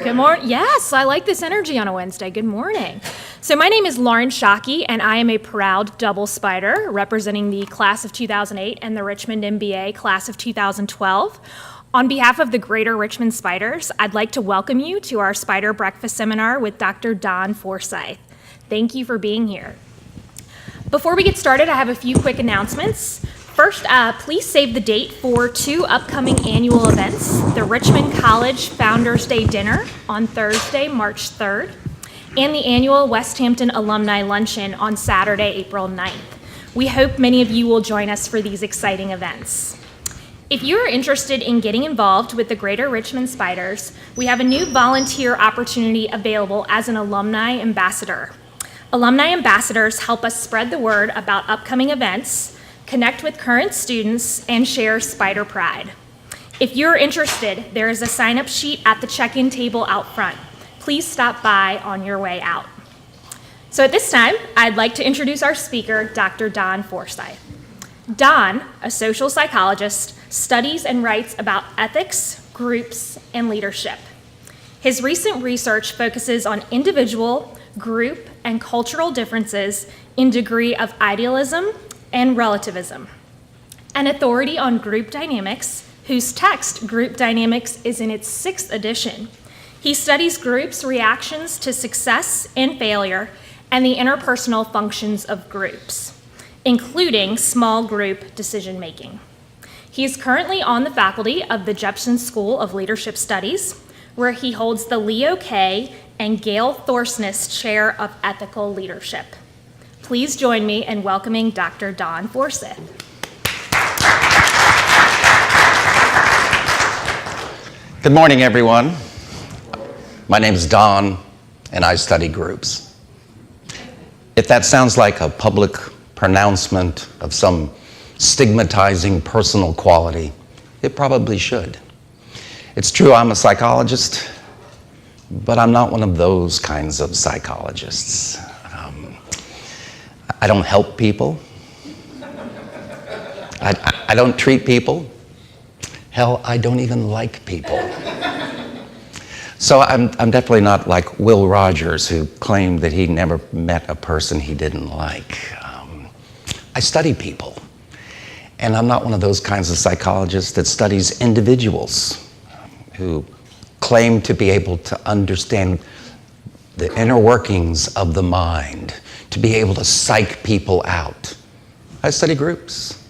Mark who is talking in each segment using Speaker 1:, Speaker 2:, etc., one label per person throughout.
Speaker 1: Good morning. Yes, I like this energy on a Wednesday. Good morning. So my name is Lauren Shockey, and I am a proud double spider representing the class of 2008 and the Richmond MBA class of 2012. On behalf of the Greater Richmond Spiders, I'd like to welcome you to our Spider Breakfast Seminar with Dr. Don Forsyth. Thank you for being here. Before we get started, I have a few quick announcements. First, please save the date for two upcoming annual events, the Richmond College Founders Day Dinner on Thursday, March 3rd, and the annual West Hampton Alumni Luncheon on Saturday, April 9th. We hope many of you will join us for these exciting events. If you are interested in getting involved with the Greater Richmond Spiders, we have a new volunteer opportunity available as an alumni ambassador. Alumni ambassadors help us spread the word about upcoming events, connect with current students, and share Spider Pride. If you're interested, there is a sign-up sheet at the check-in table out front. Please stop by on your way out. So at this time, I'd like to introduce our speaker, Dr. Don Forsyth. Don, a social psychologist, studies and writes about ethics, groups, and leadership. His recent research focuses on individual, group, and cultural differences in degree of idealism and relativism. An authority on group dynamics, whose text, Group Dynamics, is in its 6th edition. He studies groups' reactions to success and failure and the interpersonal functions of groups, including small group decision-making. He is currently on the faculty of the Jepson School of Leadership Studies, where he holds the Leo K. and Gail Thorsness Chair of Ethical Leadership. Please join me in welcoming Dr. Don Forsyth.
Speaker 2: Good morning, everyone. My name is Don, and I study groups. If that sounds like a public pronouncement of some stigmatizing personal quality, it probably should. It's true I'm a psychologist, but I'm not one of those kinds of psychologists. I don't help people. I don't treat people. Hell, I don't even like people. So I'm definitely not like Will Rogers, who claimed that he never met a person he didn't like. I study people. And I'm not one of those kinds of psychologists that studies individuals who claim to be able to understand the inner workings of the mind, to be able to psych people out. I study groups.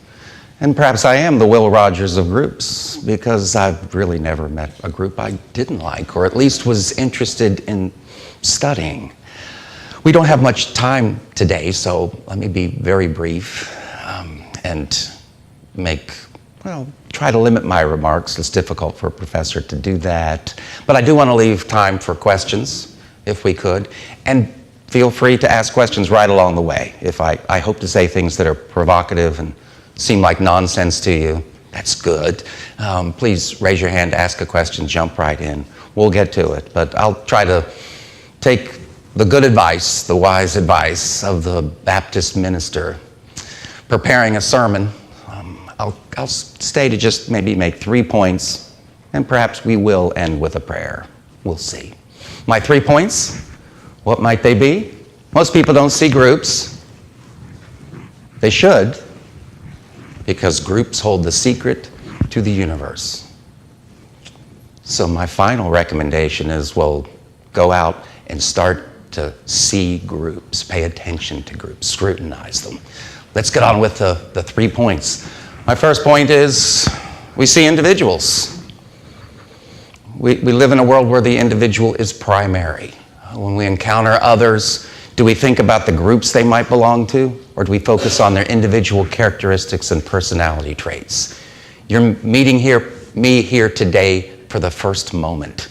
Speaker 2: And perhaps I am the Will Rogers of groups, because I've really never met a group I didn't like, or at least was interested in studying. We don't have much time today, so let me be very brief and try to limit my remarks. It's difficult for a professor to do that. But I do want to leave time for questions, if we could. And feel free to ask questions right along the way. If I hope to say things that are provocative and seem like nonsense to you, that's good. Please raise your hand, ask a question, jump right in. We'll get to it. But I'll try to take the good advice, the wise advice of the Baptist minister preparing a sermon. I'll stay to just maybe make 3 points, and perhaps we will end with a prayer. We'll see. My 3 points, what might they be? Most people don't see groups. They should, because groups hold the secret to the universe. So my final recommendation is, go out and start to see groups, pay attention to groups, scrutinize them. Let's get on with the 3 points. My first point is, we see individuals. We live in a world where the individual is primary. When we encounter others, do we think about the groups they might belong to, or do we focus on their individual characteristics and personality traits? You're meeting me here today for the first moment.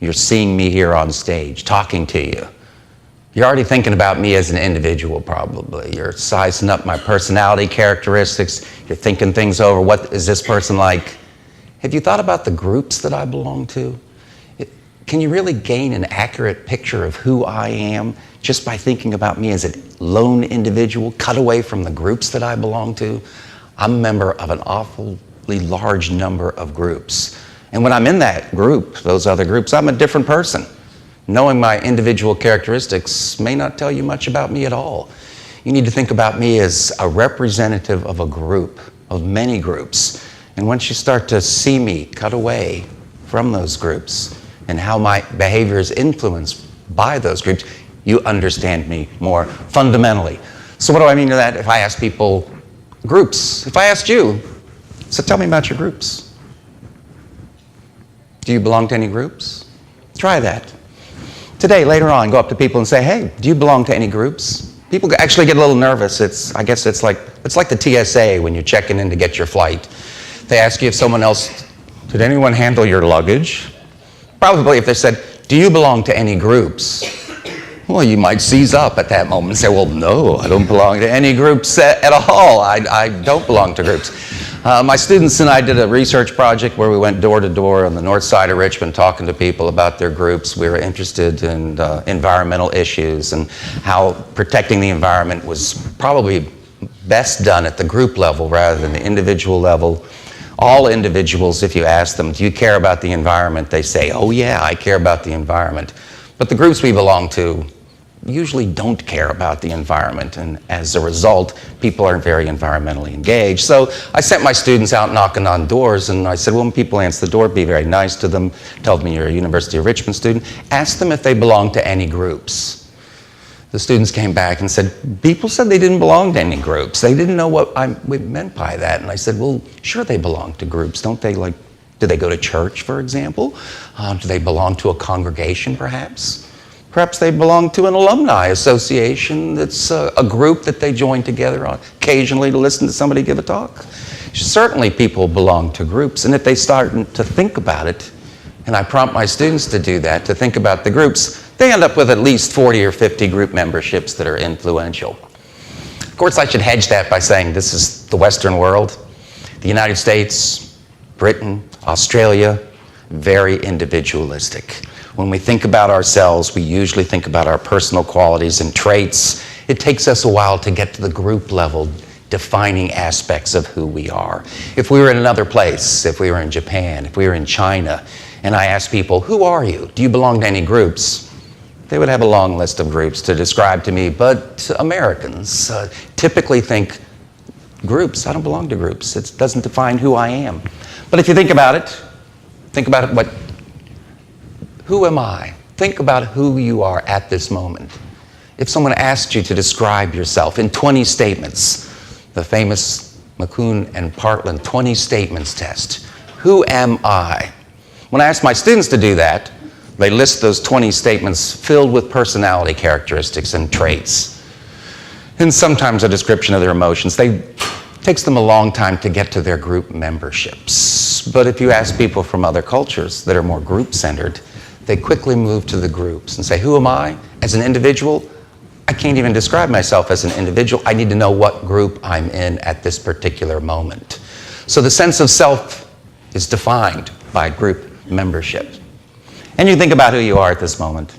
Speaker 2: You're seeing me here on stage, talking to you. You're already thinking about me as an individual, probably. You're sizing up my personality characteristics. You're thinking things over. What is this person like? Have you thought about the groups that I belong to? Can you really gain an accurate picture of who I am just by thinking about me as a lone individual, cut away from the groups that I belong to? I'm a member of an awfully large number of groups. And when I'm in that group, those other groups, I'm a different person. Knowing my individual characteristics may not tell you much about me at all. You need to think about me as a representative of a group, of many groups. And once you start to see me cut away from those groups and how my behavior is influenced by those groups, you understand me more fundamentally. So what do I mean by that? If I ask people, groups, if I asked you, so tell me about your groups. Do you belong to any groups? Try that. Today, later on, go up to people and say, hey, do you belong to any groups? People actually get a little nervous. I guess it's like the TSA when you're checking in to get your flight. They ask you if someone else, did anyone handle your luggage? Probably if they said, do you belong to any groups? Well, you might seize up at that moment and say, well, no, I don't belong to any groups at all. I don't belong to groups. My students and I did a research project where we went door to door on the north side of Richmond talking to people about their groups. We were interested in environmental issues and how protecting the environment was probably best done at the group level rather than the individual level. All individuals, if you ask them, do you care about the environment? They say, oh yeah, I care about the environment. But the groups we belong to usually don't care about the environment, and as a result, people aren't very environmentally engaged. So I sent my students out knocking on doors, and I said, well, when people answer the door, be very nice to them. Tell them you're a University of Richmond student. Ask them if they belong to any groups. The students came back and said, people said they didn't belong to any groups. They didn't know what I meant by that. And I said, well, sure they belong to groups. Don't they, do they go to church, for example? Do they belong to a congregation, perhaps? Perhaps they belong to an alumni association that's a group that they join together on occasionally to listen to somebody give a talk. Certainly people belong to groups, and if they start to think about it, and I prompt my students to do that, to think about the groups, they end up with at least 40 or 50 group memberships that are influential. Of course, I should hedge that by saying this is the Western world. The United States, Britain, Australia, very individualistic. When we think about ourselves, we usually think about our personal qualities and traits. It takes us a while to get to the group level, defining aspects of who we are. If we were in another place, if we were in Japan, if we were in China, and I asked people, who are you? Do you belong to any groups? They would have a long list of groups to describe to me, but Americans typically think, groups, I don't belong to groups. It doesn't define who I am. But if you think about it, who am I? Think about who you are at this moment. If someone asked you to describe yourself in 20 statements, the famous McCune and Partland 20 statements test, who am I? When I ask my students to do that, they list those 20 statements filled with personality characteristics and traits, and sometimes a description of their emotions. It takes them a long time to get to their group memberships. But if you ask people from other cultures that are more group-centered, they quickly move to the groups and say, who am I? As an individual, I can't even describe myself as an individual. I need to know what group I'm in at this particular moment. So the sense of self is defined by group membership. And you think about who you are at this moment.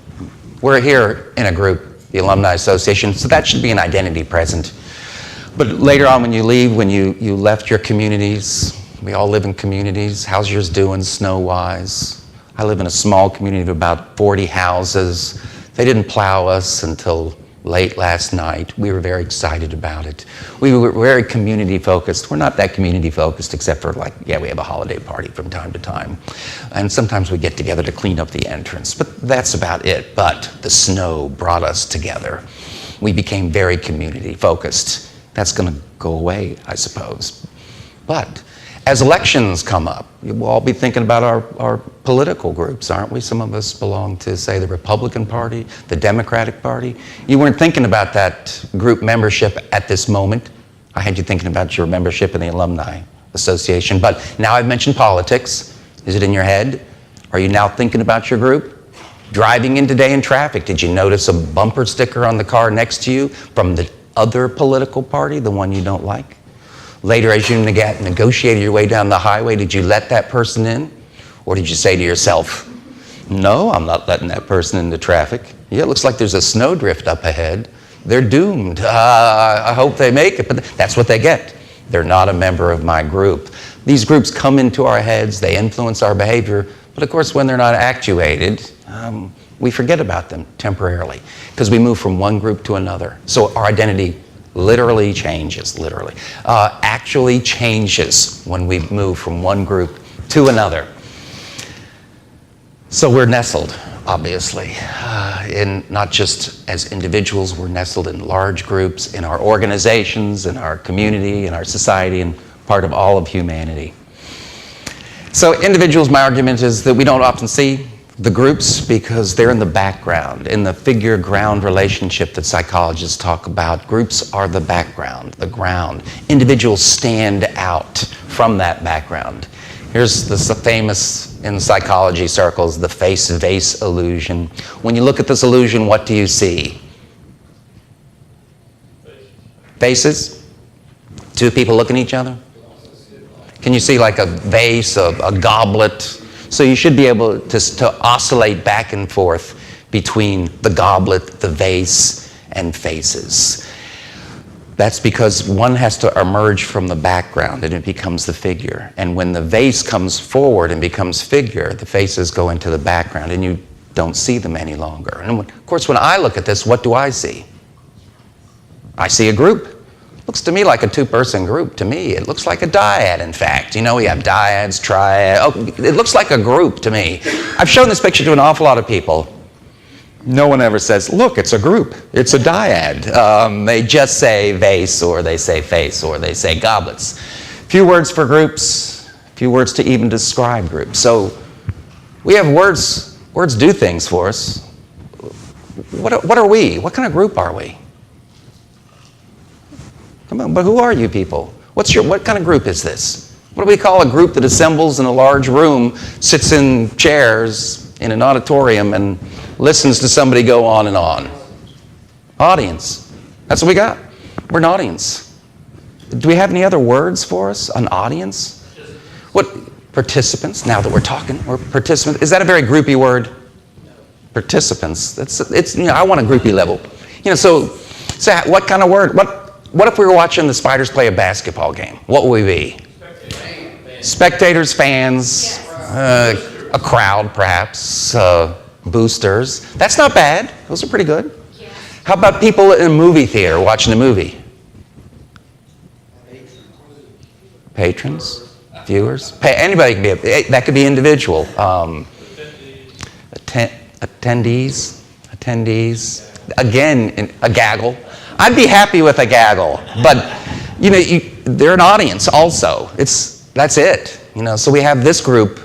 Speaker 2: We're here in a group, the Alumni Association, so that should be an identity present. But later on when you leave, when you left your communities, we all live in communities. How's yours doing snow-wise? I live in a small community of about 40 houses. They didn't plow us until late last night. We were very excited about it. We were very community focused. We're not that community focused except for we have a holiday party from time to time. And sometimes we get together to clean up the entrance, but that's about it. But the snow brought us together. We became very community focused. That's going to go away, I suppose. But as elections come up, we'll all be thinking about our political groups, aren't we? Some of us belong to, say, the Republican Party, the Democratic Party. You weren't thinking about that group membership at this moment. I had you thinking about your membership in the Alumni Association. But now I've mentioned politics. Is it in your head? Are you now thinking about your group? Driving in today in traffic, did you notice a bumper sticker on the car next to you from the other political party, the one you don't like? Later, as you negotiated your way down the highway, did you let that person in? Or did you say to yourself, no, I'm not letting that person into traffic. Yeah, it looks like there's a snowdrift up ahead. They're doomed. I hope they make it, but that's what they get. They're not a member of my group. These groups come into our heads, they influence our behavior, but of course when they're not actuated, we forget about them temporarily because we move from one group to another. So our identity literally changes, actually changes when we move from one group to another. So we're nestled, obviously, in not just as individuals, we're nestled in large groups, in our organizations, in our community, in our society, and part of all of humanity. So individuals, my argument is that we don't often see the groups because they're in the background, in the figure-ground relationship that psychologists talk about. Groups are the background, the ground. Individuals stand out from that background. Here's the famous, in psychology circles, the face-vase illusion. When you look at this illusion, what do you see? Faces? Two people looking at each other? Can you see like a vase, a goblet? So you should be able to oscillate back and forth between the goblet, the vase, and faces. That's because one has to emerge from the background and it becomes the figure. And when the vase comes forward and becomes figure, the faces go into the background and you don't see them any longer. And of course, when I look at this, what do I see? I see a group. Looks to me like a two-person group. To me, it looks like a dyad, in fact. You know, we have dyads, triads. Oh, it looks like a group to me. I've shown this picture to an awful lot of people. No one ever says, look, it's a group. It's a dyad. They just say vase, or they say face, or they say goblets. Few words for groups, few words to even describe groups. So we have words. Words do things for us. What are we? What kind of group are we? Come on, but who are you people? What kind of group is this? What do we call a group that assembles in a large room, sits in chairs in an auditorium, and listens to somebody go on and on? Audience. That's what we got. We're an audience. Do we have any other words for us? An audience? What? Participants. Now that we're talking, we're participants. Is that a very groupy word? Participants. It's. You know, I want a groupie level. You know. So what kind of word? What if we were watching the Spiders play a basketball game? What would we be? Spectators, fans, a crowd, perhaps. Boosters. That's not bad. Those are pretty good. Yeah. How about people in a movie theater watching a movie? Patrons? Viewers? Anybody can be. That could be individual. Attendees. Again, a gaggle. I'd be happy with a gaggle, but you know, they're an audience also. That's it. You know, so we have this group,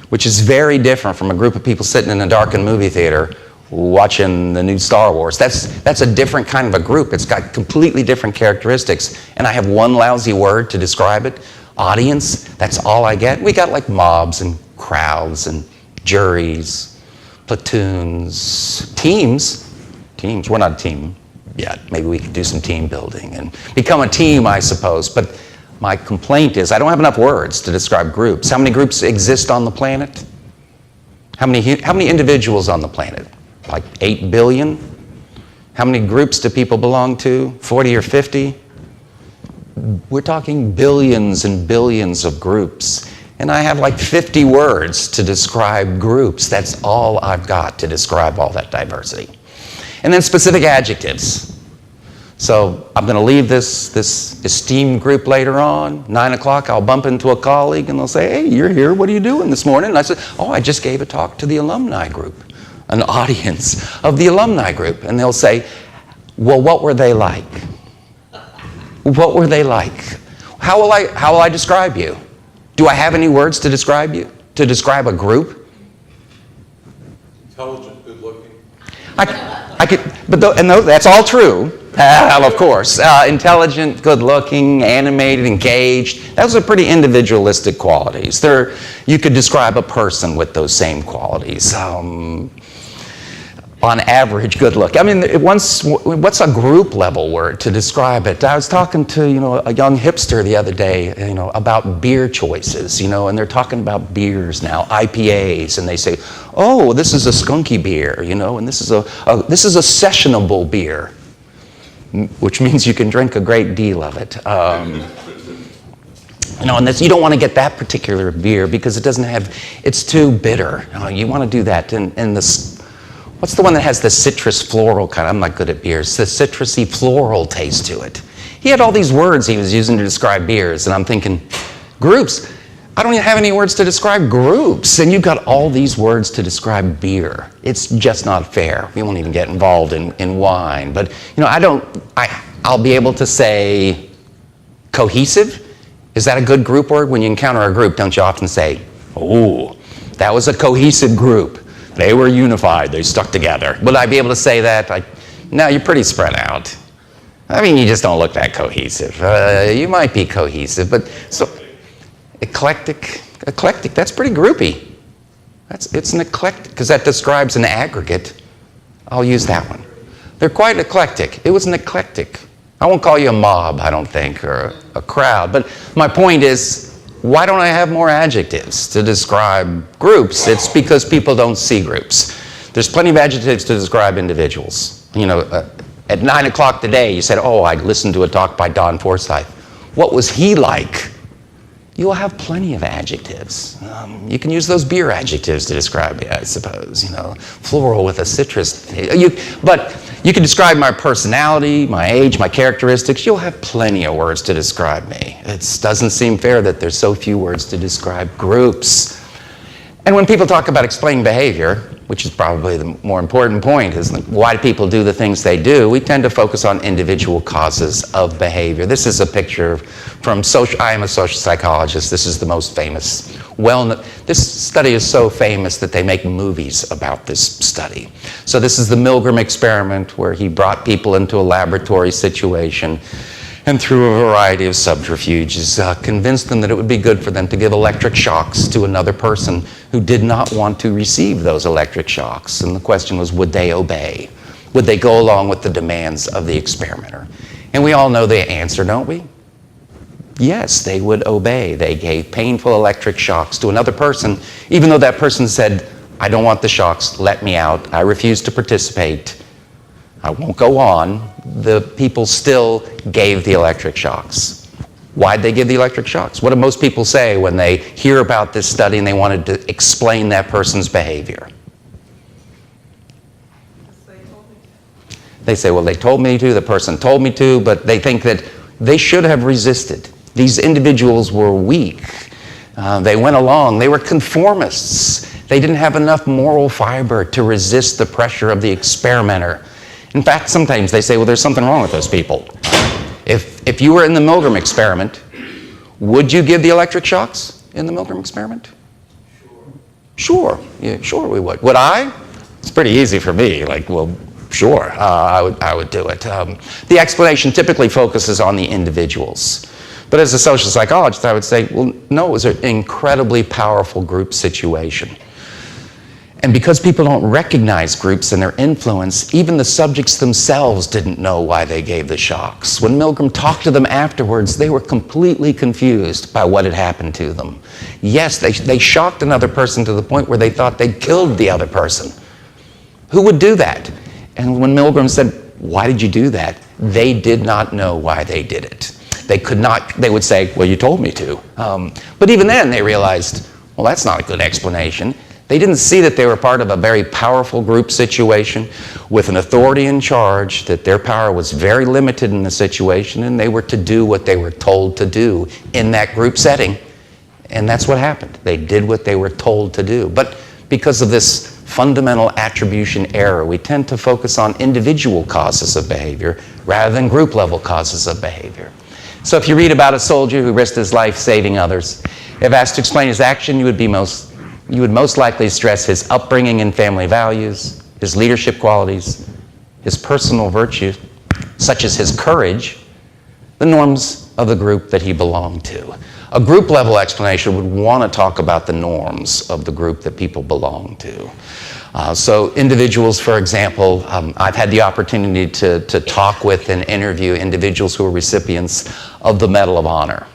Speaker 2: which is very different from a group of people sitting in a darkened movie theater watching the new Star Wars. That's a different kind of a group. It's got completely different characteristics. And I have one lousy word to describe it. Audience, that's all I get. We got like mobs and crowds and juries, platoons, teams. We're not a team yet. Maybe we could do some team building and become a team, I suppose. But my complaint is I don't have enough words to describe groups. How many groups exist on the planet? How many individuals on the planet? Like 8 billion? How many groups do people belong to? 40 or 50? We're talking billions and billions of groups. And I have like 50 words to describe groups. That's all I've got to describe all that diversity. And then specific adjectives. So I'm going to leave this esteemed group later on. 9 o'clock, I'll bump into a colleague and they'll say, hey, you're here. What are you doing this morning? And I said, oh, I just gave a talk to the alumni group, an audience of the alumni group. And they'll say, well, what were they like? What were they like? How will I describe you? Do I have any words to describe you? To describe a group?
Speaker 3: Intelligent, good looking.
Speaker 2: That's all true. Of course. Intelligent, good-looking, animated, engaged. Those are pretty individualistic qualities. You could describe a person with those same qualities. On average, good look. I mean, what's a group level word to describe it? I was talking to a young hipster the other day, about beer choices, and they're talking about beers now, IPAs, and they say, oh, this is a skunky beer, and this is a sessionable beer, which means you can drink a great deal of it. And this, you don't want to get that particular beer because it doesn't have, it's too bitter. You want to do that. And this, what's the one that has the citrus floral kind? I'm not good at beers. The citrusy floral taste to it. He had all these words he was using to describe beers, and I'm thinking, groups. I don't even have any words to describe groups, and you've got all these words to describe beer. It's just not fair. We won't even get involved in wine. But, I'll be able to say cohesive. Is that a good group word? When you encounter a group, don't you often say, oh, that was a cohesive group. They were unified. They stuck together. Would I be able to say that? No, you're pretty spread out. I mean, you just don't look that cohesive. You might be cohesive, but so eclectic, that's pretty groupy. It's an eclectic, because that describes an aggregate. I'll use that one. They're quite eclectic. It was an eclectic. I won't call you a mob, I don't think, or a crowd. But my point is, why don't I have more adjectives to describe groups? It's because people don't see groups. There's plenty of adjectives to describe individuals. At 9 o'clock today, you said, oh, I listened to a talk by Don Forsyth. What was he like? You'll have plenty of adjectives. You can use those beer adjectives to describe me, I suppose. Floral with a citrus. But you can describe my personality, my age, my characteristics. You'll have plenty of words to describe me. It doesn't seem fair that there's so few words to describe groups. And when people talk about explaining behavior, which is probably the more important point, is why do people do the things they do, we tend to focus on individual causes of behavior. This is a picture from I am a social psychologist. This is the most famous. This study is so famous that they make movies about this study. So this is the Milgram experiment, where he brought people into a laboratory situation and through a variety of subterfuges convinced them that it would be good for them to give electric shocks to another person who did not want to receive those electric shocks. And the question was, would they obey? Would they go along with the demands of the experimenter? And we all know the answer, don't we? Yes, they would obey. They gave painful electric shocks to another person, even though that person said, I don't want the shocks, let me out, I refuse to participate, I won't go on. The people still gave the electric shocks. Why'd they give the electric shocks? What do most people say when they hear about this study and they wanted to explain that person's behavior? They say, well, they told me to, the person told me to, but they think that they should have resisted. These individuals were weak. They went along. They were conformists. They didn't have enough moral fiber to resist the pressure of the experimenter. In fact, sometimes they say, well, there's something wrong with those people. If you were in the Milgram experiment, would you give the electric shocks in the Milgram experiment? Sure. Yeah, sure we would. Would I? It's pretty easy for me. Sure, I would do it. The explanation typically focuses on the individuals. But as a social psychologist, I would say, well, no, it was an incredibly powerful group situation. And because people don't recognize groups and their influence, even the subjects themselves didn't know why they gave the shocks. When Milgram talked to them afterwards, they were completely confused by what had happened to them. Yes, they shocked another person to the point where they thought they'd killed the other person. Who would do that? And when Milgram said, why did you do that? They did not know why they did it. They would say, well, you told me to. But even then they realized, well, that's not a good explanation. They didn't see that they were part of a very powerful group situation with an authority in charge, that their power was very limited in the situation, and they were to do what they were told to do in that group setting. And that's what happened. They did what they were told to do. But because of this fundamental attribution error, we tend to focus on individual causes of behavior rather than group-level causes of behavior. So if you read about a soldier who risked his life saving others, if asked to explain his action, you would most likely stress his upbringing and family values, his leadership qualities, his personal virtue, such as his courage, the norms of the group that he belonged to. A group-level explanation would want to talk about the norms of the group that people belong to. So individuals, for example, I've had the opportunity to talk with and interview individuals who are recipients of the Medal of Honor.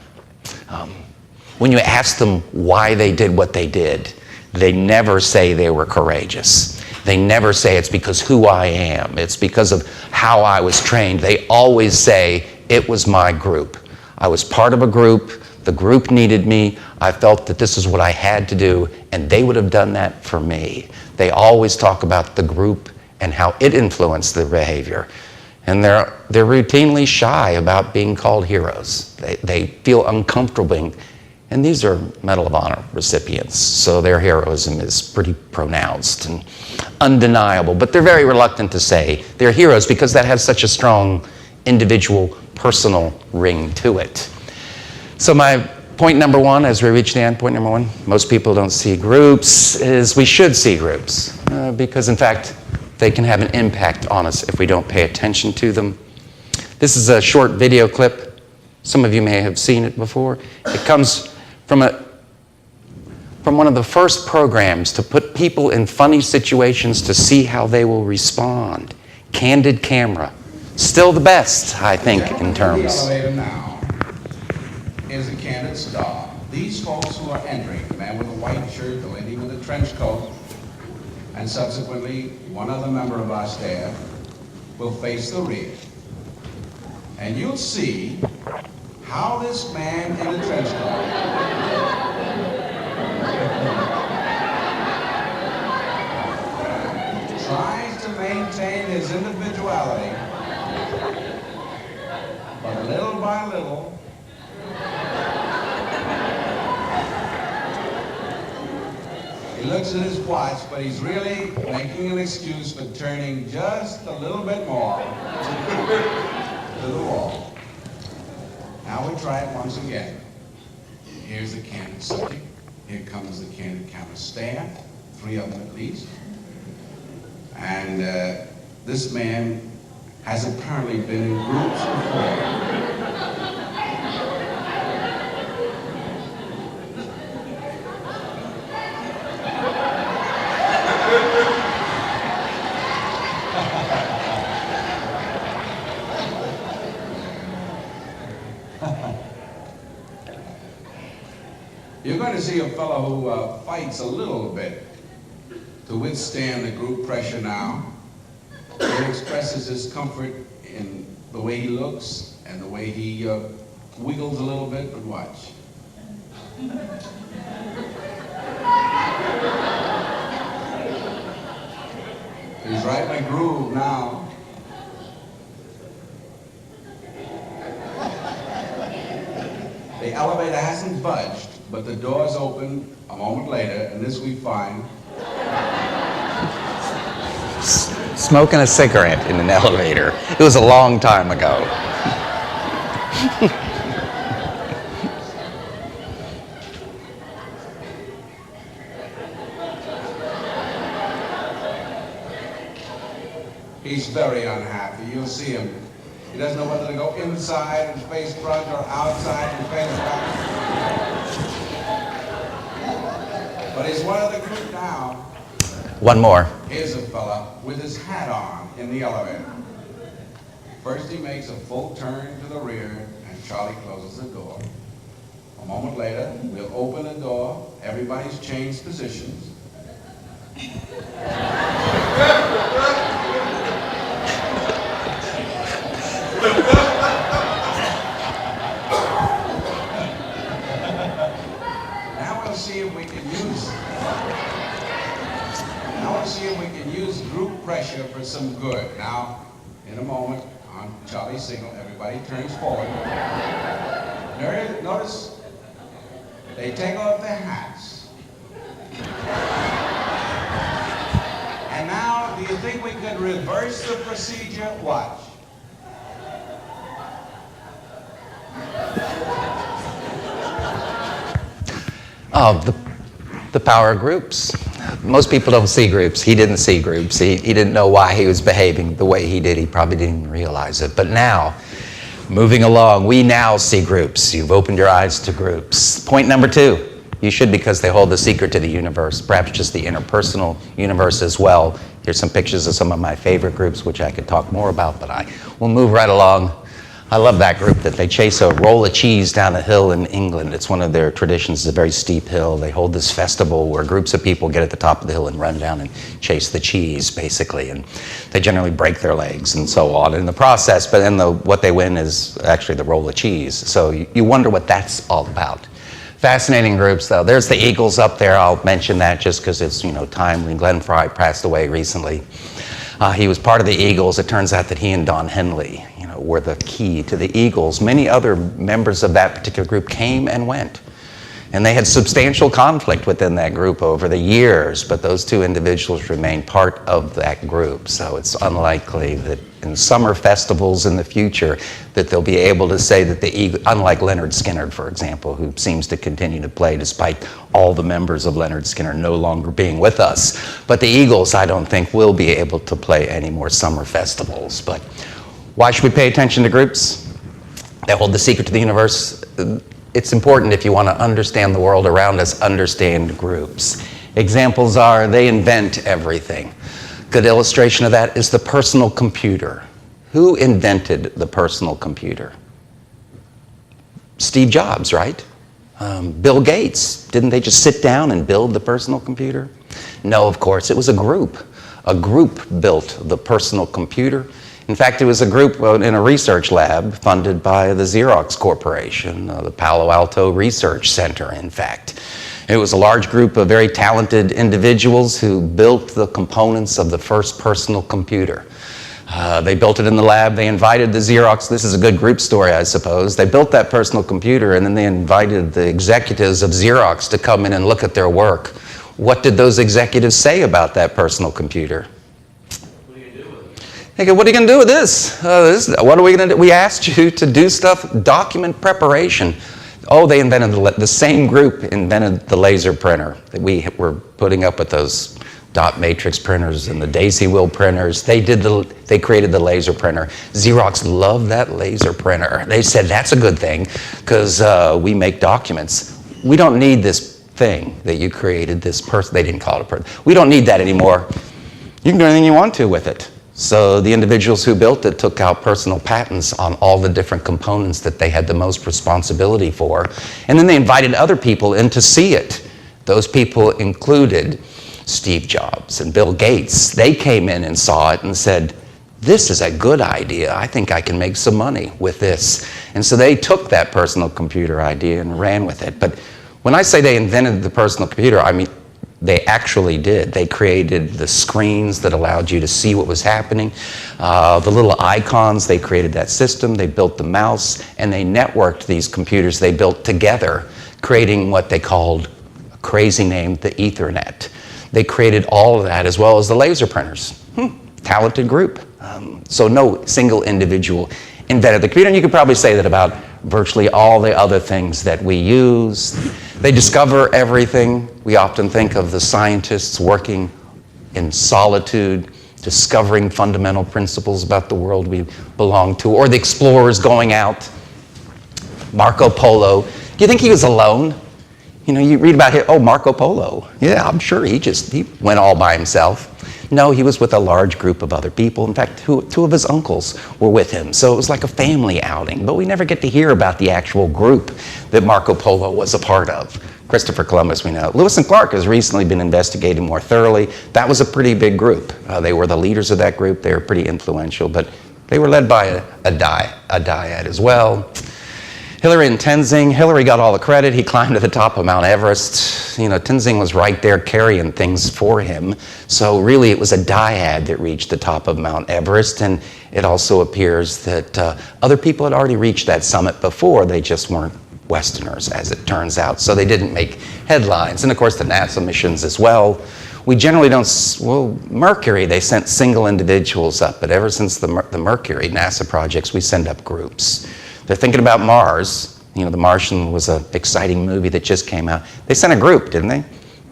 Speaker 2: When you ask them why they did what they did, they never say they were courageous. They never say it's because who I am. It's because of how I was trained. They always say it was my group. I was part of a group The group needed me. I felt that this is what I had to do, and they would have done that for me. They always talk about the group and how it influenced their behavior. And they're routinely shy about being called heroes. They feel uncomfortable. And these are Medal of Honor recipients, so their heroism is pretty pronounced and undeniable. But they're very reluctant to say they're heroes because that has such a strong individual, personal ring to it. So my point number one, as we reach the end, point number one, most people don't see groups, is we should see groups. Because in fact, they can have an impact on us if we don't pay attention to them. This is a short video clip. Some of you may have seen it before. It comes from one of the first programs to put people in funny situations to see how they will respond. Candid camera. Still the best, I think, in terms.
Speaker 3: The elevator now is a candid star. These folks who are entering, the man with the white shirt, the lady with the trench coat, and subsequently one other member of our staff will face the rear. And you'll see how this man in the trench coat tries to maintain his individuality, but little by little, he looks at his watch, but he's really making an excuse for turning just a little bit more to the wall. Now we try it once again. Here's the candid subject. Here comes the candid camera staff, 3 of them at least. And this man has apparently been in groups before. You're going to see a fellow who fights a little bit to withstand the group pressure now. He expresses his comfort in the way he looks and the way he wiggles a little bit, but watch. He's right in a groove now. The elevator hasn't budged, but the doors open a moment later, and this we find.
Speaker 2: Smoking a cigarette in an elevator. It was a long time ago.
Speaker 3: He's very unhappy. You'll see him. He doesn't know whether to go inside and face front or outside and face back. But he's one of the group now.
Speaker 2: One more.
Speaker 3: Here's a fella with his hat on in the elevator. First he makes a full turn to the rear and Charlie closes the door. A moment later, we'll open the door. Everybody's changed positions. Now we'll see if we can use group pressure for some good. Now, in a moment, on Charlie's signal, everybody turns forward. Notice they take off their hats. And now, do you think we could reverse the procedure? Watch.
Speaker 2: Oh, the power of groups. Most people don't see groups. He didn't see groups. He didn't know why he was behaving the way he did. He probably didn't even realize it. But now, moving along, we now see groups. You've opened your eyes to groups. Point number 2, you should, because they hold the secret to the universe, perhaps just the interpersonal universe as well. Here's some pictures of some of my favorite groups, which I could talk more about, but I will move right along. I love that group that they chase a roll of cheese down a hill in England. It's one of their traditions. It's a very steep hill. They hold this festival where groups of people get at the top of the hill and run down and chase the cheese, basically. And they generally break their legs and so on in the process. But then what they win is actually the roll of cheese. So you wonder what that's all about. Fascinating groups, though. There's the Eagles up there. I'll mention that just because it's timely. Glenn Fry passed away recently. He was part of the Eagles. It turns out that he and Don Henley, were the key to the Eagles. Many other members of that particular group came and went. And they had substantial conflict within that group over the years, but those two individuals remained part of that group. So it's unlikely that in summer festivals in the future that they'll be able to say that the Eagles, unlike Leonard Skinner, for example, who seems to continue to play despite all the members of Leonard Skinner no longer being with us. But the Eagles, I don't think, will be able to play any more summer festivals. But why should we pay attention to groups? They hold the secret to the universe. It's important if you want to understand the world around us, understand groups. Examples are they invent everything. Good illustration of that is the personal computer. Who invented the personal computer? Steve Jobs, right? Bill Gates. Didn't they just sit down and build the personal computer? No, of course, it was a group. A group built the personal computer. In fact, it was a group in a research lab funded by the Xerox Corporation, the Palo Alto Research Center, in fact. It was a large group of very talented individuals who built the components of the first personal computer. They built it in the lab. They invited the Xerox. This is a good group story, I suppose. They built that personal computer, and then they invited the executives of Xerox to come in and look at their work. What did those executives say about that personal computer? They go, what are you going to do with this? What are we going to do? We asked you to do stuff, document preparation. Oh, they invented the same group invented the laser printer that we were putting up with those dot matrix printers and the daisy wheel printers. They created the laser printer. Xerox loved that laser printer. They said that's a good thing because we make documents. We don't need this thing that you created. This person, they didn't call it a person. We don't need that anymore. You can do anything you want to with it. So the individuals who built it took out personal patents on all the different components that they had the most responsibility for. And then they invited other people in to see it. Those people included Steve Jobs and Bill Gates. They came in and saw it and said, this is a good idea. I think I can make some money with this. And so they took that personal computer idea and ran with it. But when I say they invented the personal computer, I mean, they actually did. They created the screens that allowed you to see what was happening. The little icons, they created that system. They built the mouse, and they networked these computers they built together, creating what they called a crazy name, the Ethernet. They created all of that as well as the laser printers. Talented group. So no single individual invented the computer, and you could probably say that about virtually all the other things that we use. They discover everything. We often think of the scientists working in solitude, discovering fundamental principles about the world we belong to, or the explorers going out. Marco Polo. Do you think he was alone? You read about him, oh, Marco Polo. Yeah, I'm sure he went all by himself. No, he was with a large group of other people. In fact, two of his uncles were with him. So it was like a family outing. But we never get to hear about the actual group that Marco Polo was a part of. Christopher Columbus, we know. Lewis and Clark has recently been investigated more thoroughly. That was a pretty big group. They were the leaders of that group. They were pretty influential, but they were led by a dyad as well. Hillary and Tenzing. Hillary got all the credit. He climbed to the top of Mount Everest. Tenzing was right there carrying things for him. So really it was a dyad that reached the top of Mount Everest. And it also appears that other people had already reached that summit before. They just weren't Westerners, as it turns out. So they didn't make headlines. And of course the NASA missions as well. We generally don't, Mercury, they sent single individuals up. But ever since the Mercury NASA projects, we send up groups. They're thinking about Mars. The Martian was an exciting movie that just came out. They sent a group, didn't they?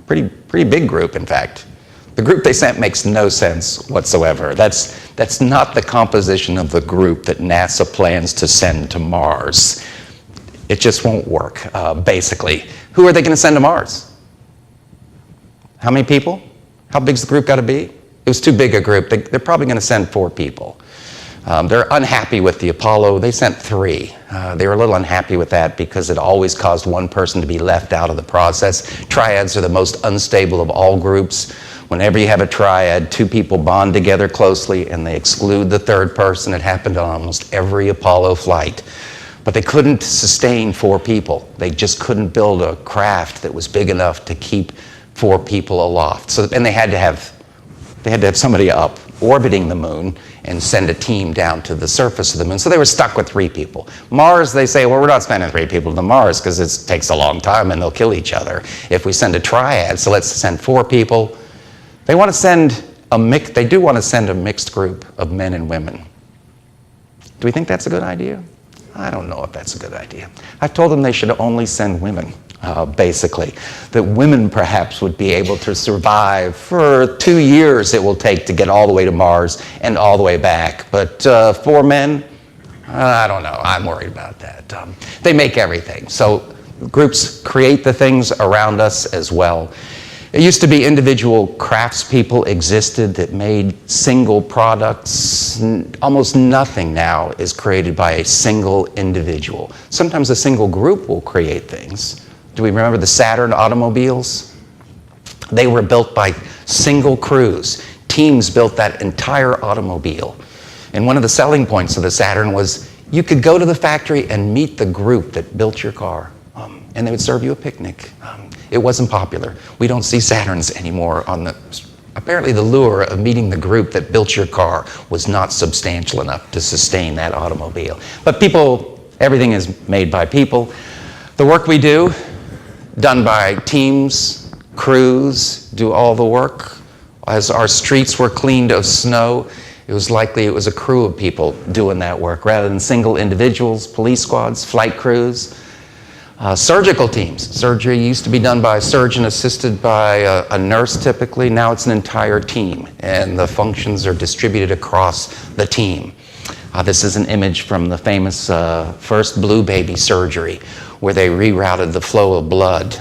Speaker 2: Pretty big group, in fact. The group they sent makes no sense whatsoever. That's not the composition of the group that NASA plans to send to Mars. It just won't work, basically. Who are they going to send to Mars? How many people? How big's the group got to be? It was too big a group. They're probably going to send 4 people. They're unhappy with the Apollo. They sent 3. They were a little unhappy with that because it always caused one person to be left out of the process. Triads are the most unstable of all groups. Whenever you have a triad, 2 people bond together closely and they exclude the third person. It happened on almost every Apollo flight. But they couldn't sustain 4 people. They just couldn't build a craft that was big enough to keep 4 people aloft. So, and they had to have somebody up orbiting the moon and send a team down to the surface of the moon. So they were stuck with 3 people. Mars, they say, well, we're not sending 3 people to Mars because it takes a long time and they'll kill each other if we send a triad. So let's send 4 people. They want to send they do want to send a mixed group of men and women. Do we think that's a good idea? I don't know if that's a good idea. I've told them they should only send women, basically. That women perhaps would be able to survive for 2 years it will take to get all the way to Mars and all the way back. But 4 men, I don't know. I'm worried about that. They make everything. So groups create the things around us as well. It used to be individual craftspeople existed that made single products. Almost nothing now is created by a single individual. Sometimes a single group will create things. Do we remember the Saturn automobiles? They were built by single crews. Teams built that entire automobile. And one of the selling points of the Saturn was you could go to the factory and meet the group that built your car. And they would serve you a picnic. It wasn't popular. We don't see Saturns anymore apparently the lure of meeting the group that built your car was not substantial enough to sustain that automobile. But everything is made by people. The work we do, done by teams, crews, do all the work. As our streets were cleaned of snow, it was a crew of people doing that work rather than single individuals, police squads, flight crews. Surgical teams. Surgery used to be done by a surgeon assisted by a nurse typically. Now it's an entire team, and the functions are distributed across the team. This is an image from the famous first blue baby surgery, where they rerouted the flow of blood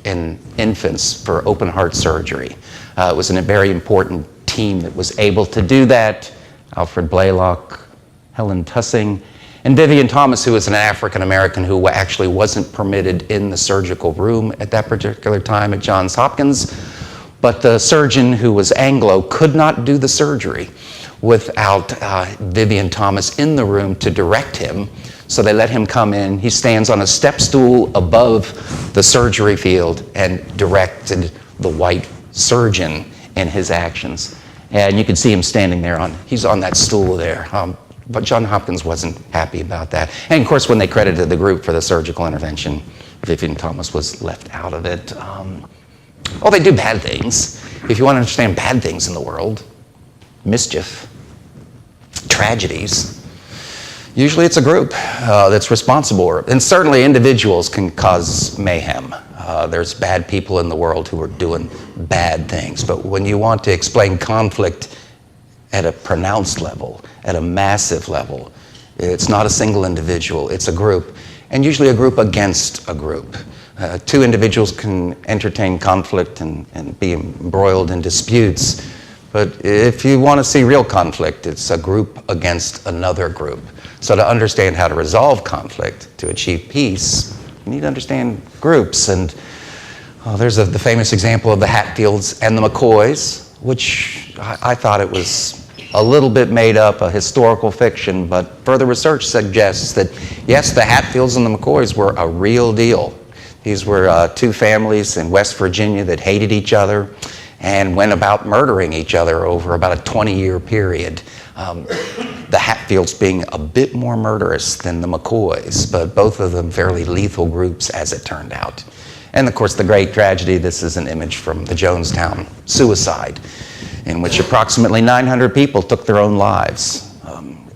Speaker 2: in infants for open heart surgery. It was a very important team that was able to do that. Alfred Blaylock, Helen Tussing, and Vivian Thomas, who was an African-American who actually wasn't permitted in the surgical room at that particular time at Johns Hopkins. But the surgeon, who was Anglo, could not do the surgery without Vivian Thomas in the room to direct him. So they let him come in. He stands on a step stool above the surgery field and directed the white surgeon in his actions. And you can see him standing there he's on that stool there. But Johns Hopkins wasn't happy about that. And of course, when they credited the group for the surgical intervention, Vivian Thomas was left out of it. They do bad things. If you want to understand bad things in the world, mischief, tragedies, usually it's a group that's responsible. And certainly individuals can cause mayhem. There's bad people in the world who are doing bad things. But when you want to explain conflict at a pronounced level, at a massive level, it's not a single individual, it's a group, and usually a group against a group. 2 individuals can entertain conflict and be embroiled in disputes, but if you want to see real conflict, it's a group against another group. So to understand how to resolve conflict, to achieve peace, you need to understand groups. And there's the famous example of the Hatfields and the McCoys, which I thought it was a little bit made up, a historical fiction, but further research suggests that, yes, the Hatfields and the McCoys were a real deal. These were 2 families in West Virginia that hated each other and went about murdering each other over about a 20-year period. The Hatfields being a bit more murderous than the McCoys, but both of them fairly lethal groups as it turned out. And of course, the great tragedy, this is an image from the Jonestown suicide, in which approximately 900 people took their own lives.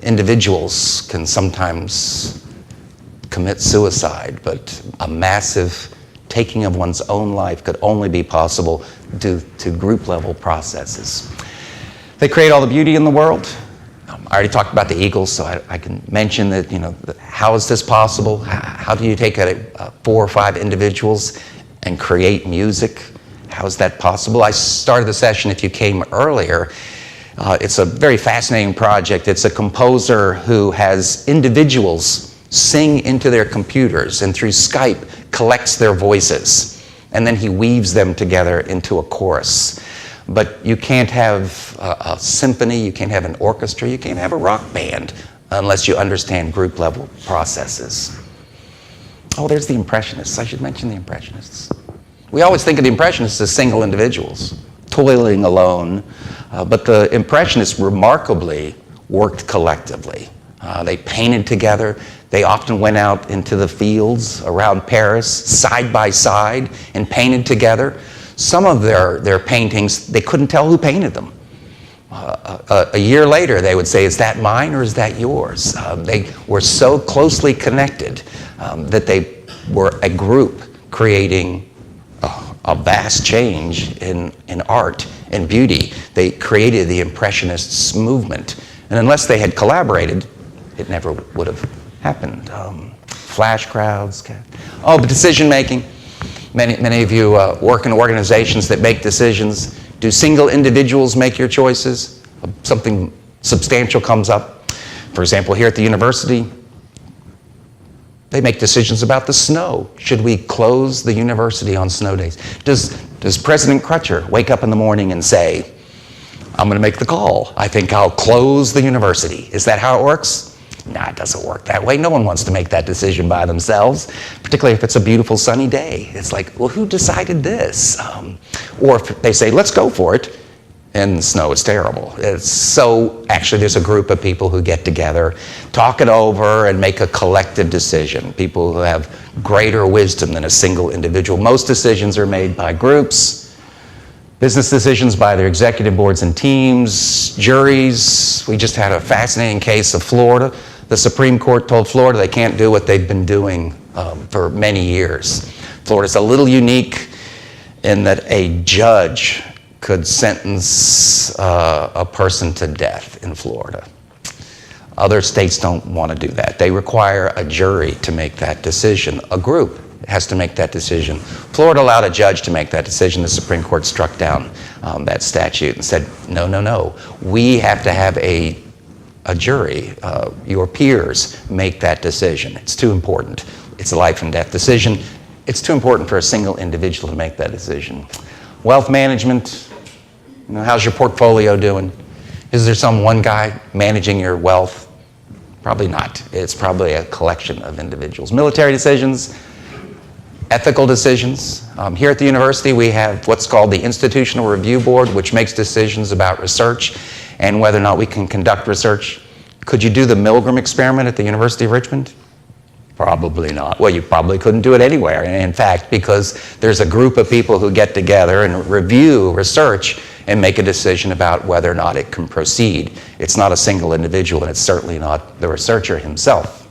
Speaker 2: Individuals can sometimes commit suicide, but a massive taking of one's own life could only be possible due to group-level processes. They create all the beauty in the world. I already talked about the Eagles, so I can mention that, how is this possible? How do you take 4 or 5 individuals and create music? How is that possible? I started the session, if you came earlier, It's a very fascinating project. It's a composer who has individuals sing into their computers and through Skype collects their voices. And then he weaves them together into a chorus. But you can't have a symphony, you can't have an orchestra, you can't have a rock band unless you understand group level processes. Oh, there's the Impressionists. I should mention the Impressionists. We always think of the Impressionists as single individuals, toiling alone, but the Impressionists remarkably worked collectively. They painted together. They often went out into the fields around Paris, side by side, and painted together. Some of their paintings, they couldn't tell who painted them. A year later, they would say, is that mine or is that yours? They were so closely connected that they were a group creating a vast change in art and beauty. They created the Impressionists movement. And unless they had collaborated, it never would have happened. Flash crowds. Oh, but decision making. Many of you work in organizations that make decisions. Do single individuals make your choices? Something substantial comes up. For example, here at the university, they make decisions about the snow. Should we close the university on snow days? Does President Crutcher wake up in the morning and say, I'm going to make the call. I think I'll close the university. Is that how it works? No, it doesn't work that way. No one wants to make that decision by themselves, particularly if it's a beautiful sunny day. It's like, well, who decided this? Or if they say, let's go for it, and the snow is terrible. So actually there's a group of people who get together, talk it over, and make a collective decision. People who have greater wisdom than a single individual. Most decisions are made by groups, business decisions by their executive boards and teams, juries. We just had a fascinating case of Florida. The Supreme Court told Florida they can't do what they've been doing for many years. Florida's a little unique in that a judge could sentence a person to death in Florida. Other states don't want to do that. They require a jury to make that decision. A group has to make that decision. Florida allowed a judge to make that decision. The Supreme Court struck down that statute and said, no. We have to have a jury, your peers, make that decision. It's too important. It's a life and death decision. It's too important for a single individual to make that decision. Wealth management, how's your portfolio doing? Is there some one guy managing your wealth? Probably not. It's probably a collection of individuals. Military decisions, ethical decisions. Here at the university, we have what's called the Institutional Review Board, which makes decisions about research and whether or not we can conduct research. Could you do the Milgram experiment at the University of Richmond? Probably not. Well, you probably couldn't do it anywhere, in fact, because there's a group of people who get together and review research and make a decision about whether or not it can proceed. It's not a single individual, and it's certainly not the researcher himself.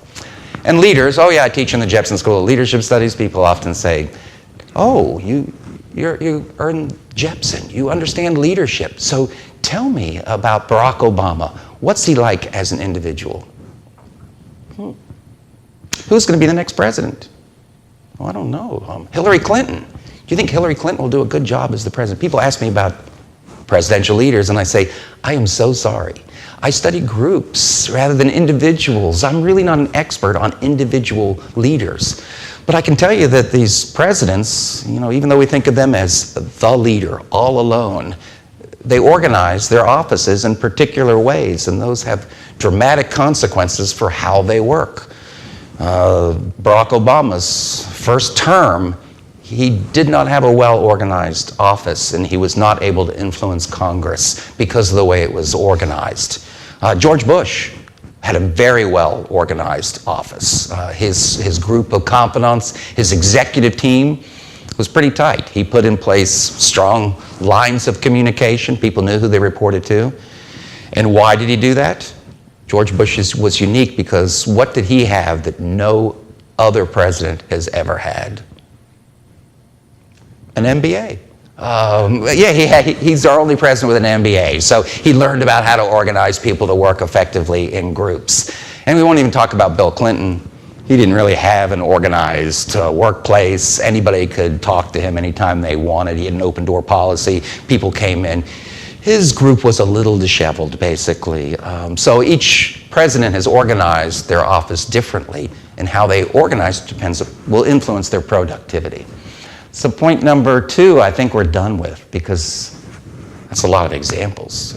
Speaker 2: And leaders, oh yeah, I teach in the Jepson School of Leadership Studies. People often say, oh, you earned Jepson, you understand leadership. So tell me about Barack Obama. What's he like as an individual? Who's going to be the next president? Oh, I don't know. Hillary Clinton. Do you think Hillary Clinton will do a good job as the president? People ask me about presidential leaders, and I say, I am so sorry. I study groups rather than individuals. I'm really not an expert on individual leaders. But I can tell you that these presidents, even though we think of them as the leader, all alone, they organize their offices in particular ways, and those have dramatic consequences for how they work. Barack Obama's first term, he did not have a well-organized office, and he was not able to influence Congress because of the way it was organized. George Bush had a very well-organized office. His group of confidants, his executive team was pretty tight. He put in place strong lines of communication. People knew who they reported to. And why did he do that? George Bush was unique because what did he have that no other president has ever had? An MBA. He's our only president with an MBA. So he learned about how to organize people to work effectively in groups. And we won't even talk about Bill Clinton. He didn't really have an organized workplace. Anybody could talk to him anytime they wanted. He had an open door policy. People came in. his group was a little disheveled, basically. So each president has organized their office differently, and how they organize will influence their productivity. So point number 2, I think we're done with, because that's a lot of examples.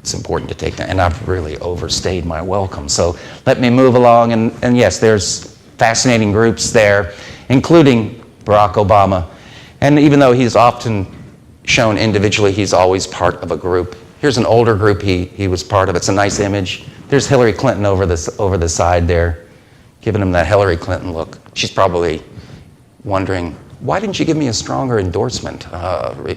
Speaker 2: It's important to take that, and I've really overstayed my welcome. So let me move along, and yes, there's fascinating groups there, including Barack Obama. And even though he's often shown individually, he's always part of a group. Here's an older group he was part of. It's a nice image. There's Hillary Clinton over the side there, giving him that Hillary Clinton look. She's probably wondering, why didn't you give me a stronger endorsement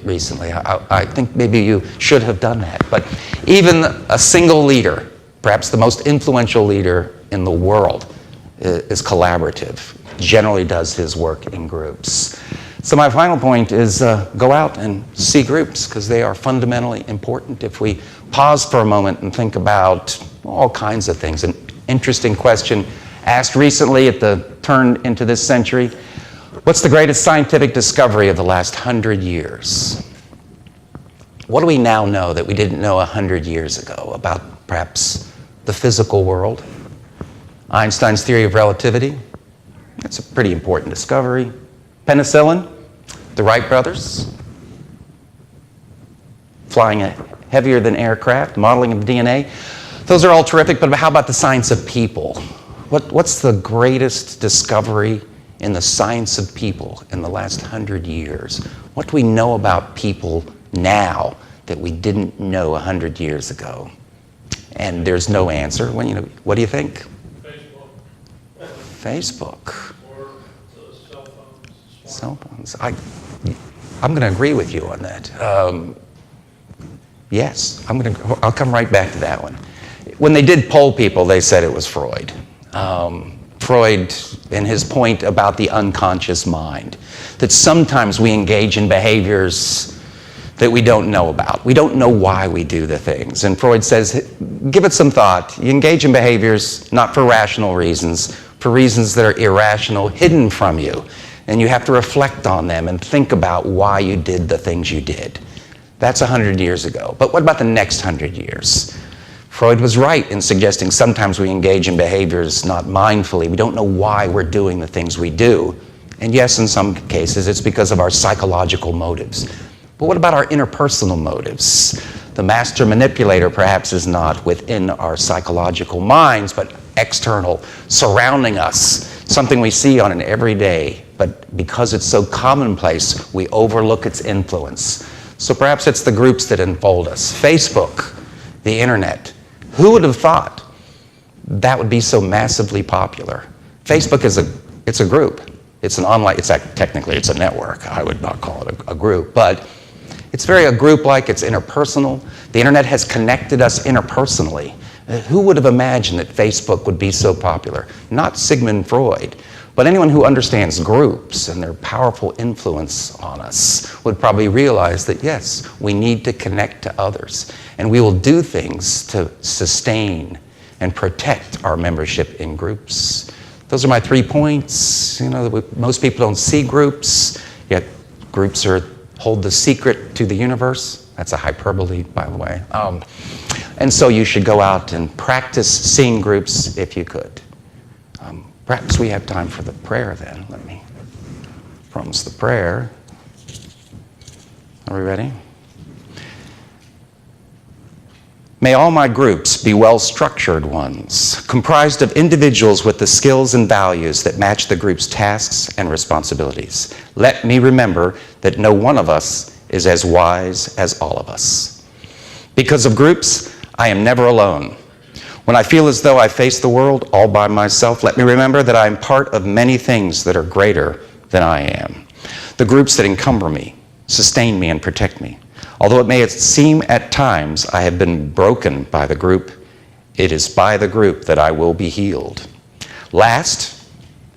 Speaker 2: recently? I think maybe you should have done that. But even a single leader, perhaps the most influential leader in the world, is collaborative, generally does his work in groups. So my final point is go out and see groups, because they are fundamentally important. If we pause for a moment and think about all kinds of things, an interesting question asked recently at the turn into this century: what's the greatest scientific discovery of the last 100 years? What do we now know that we didn't know 100 years ago about perhaps the physical world? Einstein's theory of relativity, that's a pretty important discovery. Penicillin, the Wright brothers, flying a heavier than aircraft, modeling of DNA. Those are all terrific, but how about the science of people? What's the greatest discovery in the science of people in the last 100 years? What do we know about people now that we didn't know 100 years ago? And there's no answer. Well, what do you think? Facebook. Cell phones. I'm going to agree with you on that. Yes, I'll come right back to that one. When they did poll people, they said it was Freud. Freud and his point about the unconscious mind, that sometimes we engage in behaviors that we don't know about. We don't know why we do the things. And Freud says, give it some thought. You engage in behaviors not for rational reasons, for reasons that are irrational, hidden from you. And you have to reflect on them and think about why you did the things you did. That's 100 years ago. But what about the next 100 years? Freud was right in suggesting sometimes we engage in behaviors not mindfully. We don't know why we're doing the things we do. And yes, in some cases, it's because of our psychological motives. But what about our interpersonal motives? The master manipulator perhaps is not within our psychological minds, but external, surrounding us, something we see on an everyday, but because it's so commonplace, we overlook its influence. So perhaps it's the groups that enfold us. Facebook, the internet. Who would have thought that would be so massively popular? Facebook it's a group. It's an online, technically it's a network. I would not call it a group, but it's very a group-like, it's interpersonal. The internet has connected us interpersonally. Who would have imagined that Facebook would be so popular? Not Sigmund Freud, but anyone who understands groups and their powerful influence on us would probably realize that, yes, we need to connect to others. And we will do things to sustain and protect our membership in groups. Those are my 3 points. Most people don't see groups, yet groups hold the secret to the universe. That's a hyperbole, by the way. And so you should go out and practice seeing groups if you could. Perhaps we have time for the prayer then. Let me promise the prayer. Are we ready? May all my groups be well-structured ones, comprised of individuals with the skills and values that match the group's tasks and responsibilities. Let me remember that no one of us is as wise as all of us. Because of groups, I am never alone. When I feel as though I face the world all by myself, let me remember that I am part of many things that are greater than I am. The groups that encumber me, sustain me, and protect me. Although it may seem at times I have been broken by the group, it is by the group that I will be healed. Last,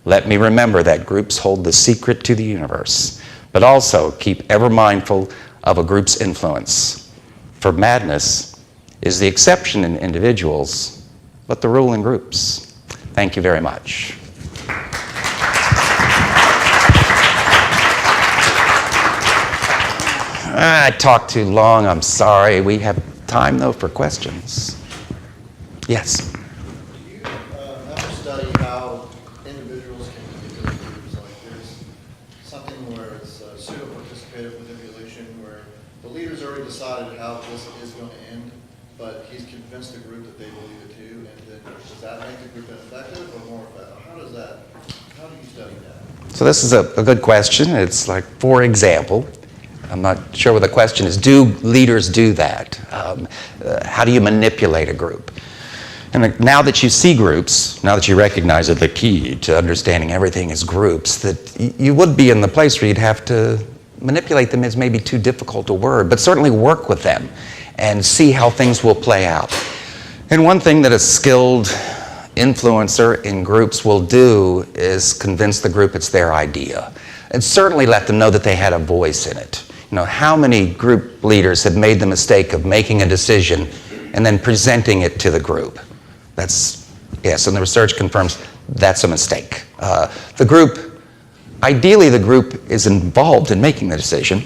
Speaker 2: let me remember that groups hold the secret to the universe, but also keep ever mindful of a group's influence. For madness is the exception in individuals, but the rule in groups. Thank you very much. I talked too long, I'm sorry. We have time, though, for questions. Yes?
Speaker 4: Do you ever study how individuals can manipulate groups? Like there's something where it's pseudo-participative manipulation where the leader's already decided how this is going to end, but he's convinced the group that they believe it too, and then does that make the group ineffective or more effective? How do you study that?
Speaker 2: So this is a good question. It's like, for example, I'm not sure what the question is. Do leaders do that? How do you manipulate a group? And now that you see groups, now that you recognize that the key to understanding everything is groups, that you would be in the place where you'd have to manipulate them is maybe too difficult a word, but certainly work with them and see how things will play out. And one thing that a skilled influencer in groups will do is convince the group it's their idea, and certainly let them know that they had a voice in it. You know, how many group leaders have made the mistake of making a decision and then presenting it to the group? Yes, and the research confirms that's a mistake. Ideally the group is involved in making the decision.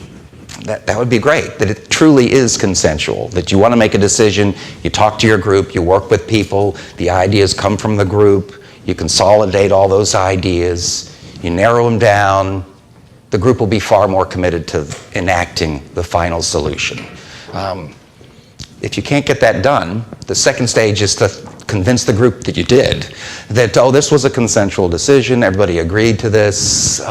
Speaker 2: That would be great, that it truly is consensual, that you want to make a decision, you talk to your group, you work with people, the ideas come from the group, you consolidate all those ideas, you narrow them down, the group will be far more committed to enacting the final solution. If you can't get that done, the second stage is to convince the group that you did, that, oh, this was a consensual decision, everybody agreed to this.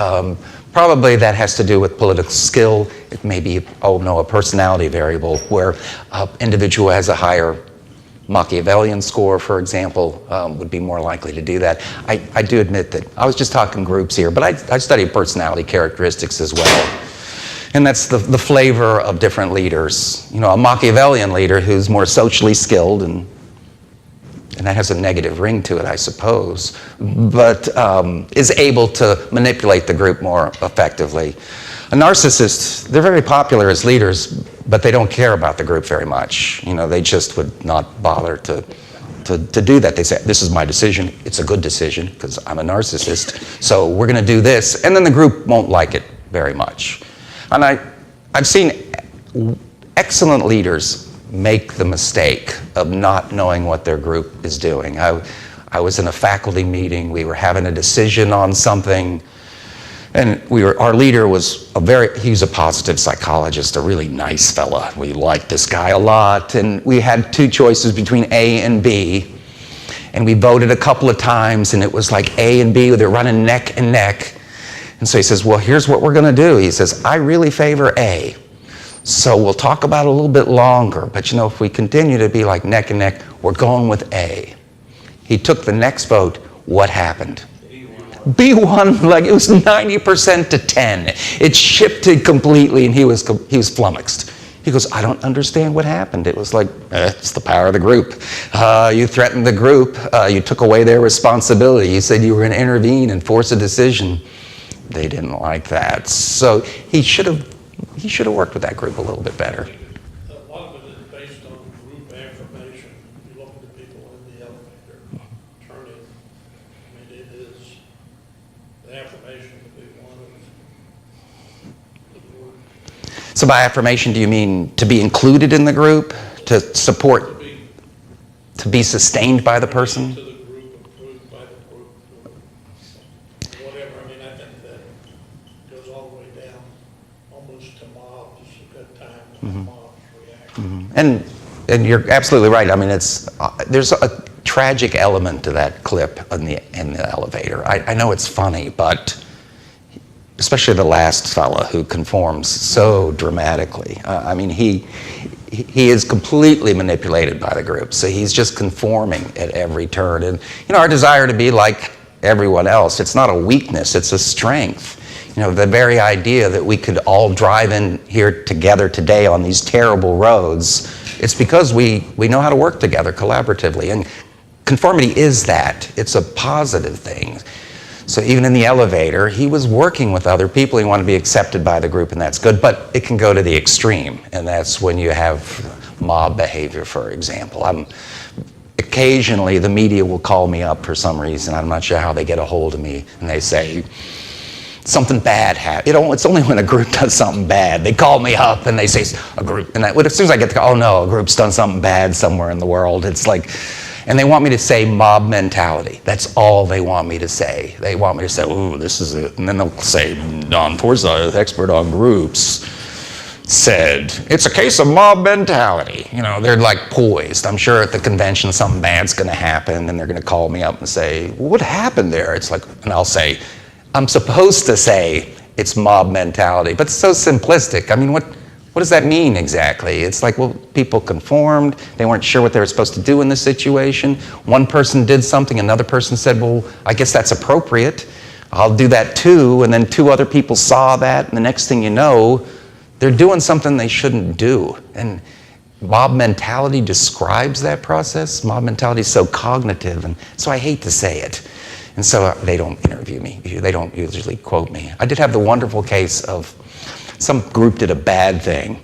Speaker 2: Probably that has to do with political skill. It may be, a personality variable where an individual has a higher Machiavellian score, for example, would be more likely to do that. I do admit that I was just talking groups here, but I studied personality characteristics as well. And that's the flavor of different leaders. You know, a Machiavellian leader who's more socially skilled, and that has a negative ring to it, I suppose, but is able to manipulate the group more effectively. A narcissist, they're very popular as leaders, but they don't care about the group very much. You know, they just would not bother to do that. They say, this is my decision, it's a good decision, because I'm a narcissist, so we're going to do this, and then the group won't like it very much. And I've seen excellent leaders make the mistake of not knowing what their group is doing. I was in a faculty meeting, we were having a decision on something, and our leader was he's a positive psychologist, a really nice fella. We liked this guy a lot, and we had two choices between A and B, and we voted a couple of times, and it was like A and B, they're running neck and neck. And so he says, well, here's what we're going to do. He says, I really favor A. So we'll talk about it a little bit longer, but you know, if we continue to be like neck and neck, we're going with A. He took the next vote. What happened? B won like it was 90% to 10. It shifted completely, and he was flummoxed. He goes, I don't understand what happened. It was like, it's the power of the group. You threatened the group. You took away their responsibility. You said you were going to intervene and force a decision. They didn't like that. So he should have worked with that group a little bit better.
Speaker 5: A lot of it is based on group affirmation. You look at the people in the elevator turning. I mean, it is the affirmation that we want of the group.
Speaker 2: So by affirmation, do you mean to be included in the group, to support, to be sustained by the person?
Speaker 5: To the group, approved by the group, or whatever. I mean, I think that goes all the way down almost to mobs at times when mobs react.
Speaker 2: Mm-hmm. And you're absolutely right. I mean, there's a tragic element to that clip in the elevator. I know it's funny, but especially the last fella who conforms so dramatically. I mean, he is completely manipulated by the group, so he's just conforming at every turn. And you know, our desire to be like everyone else, it's not a weakness, it's a strength. You know, the very idea that we could all drive in here together today on these terrible roads, it's because we know how to work together collaboratively. And conformity is that. It's a positive thing. So even in the elevator, he was working with other people. He wanted to be accepted by the group, and that's good. But it can go to the extreme, and that's when you have mob behavior, for example. Occasionally, the media will call me up for some reason. I'm not sure how they get a hold of me, and they say, something bad happens. It's only when a group does something bad. They call me up and they say, a group, and as soon as I get the call, oh no, a group's done something bad somewhere in the world. It's like, and they want me to say mob mentality. That's all they want me to say. They want me to say, ooh, this is it. And then they'll say, Don Forsyth, expert on groups, said, it's a case of mob mentality. You know, they're like poised. I'm sure at the convention something bad's gonna happen and they're gonna call me up and say, well, what happened there? It's like, and I'll say, I'm supposed to say it's mob mentality, but it's so simplistic. I mean, what does that mean exactly? It's like, well, people conformed. They weren't sure what they were supposed to do in this situation. One person did something, another person said, well, I guess that's appropriate. I'll do that too. And then 2 other people saw that, and the next thing you know, they're doing something they shouldn't do. And mob mentality describes that process. Mob mentality is so cognitive, and so I hate to say it. And so they don't interview me. They don't usually quote me. I did have the wonderful case of some group did a bad thing,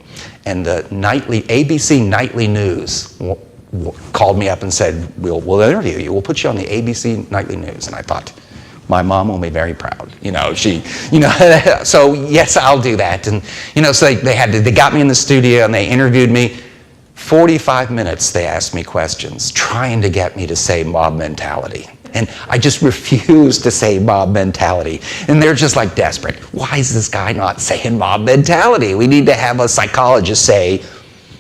Speaker 2: and the ABC Nightly News called me up and said, we'll interview you. We'll put you on the ABC Nightly News. And I thought, my mom will be very proud. So yes, I'll do that. And, so they got me in the studio and they interviewed me. 45 minutes they asked me questions, trying to get me to say mob mentality. And I just refused to say mob mentality. And they're just like desperate. Why is this guy not saying mob mentality? We need to have a psychologist say,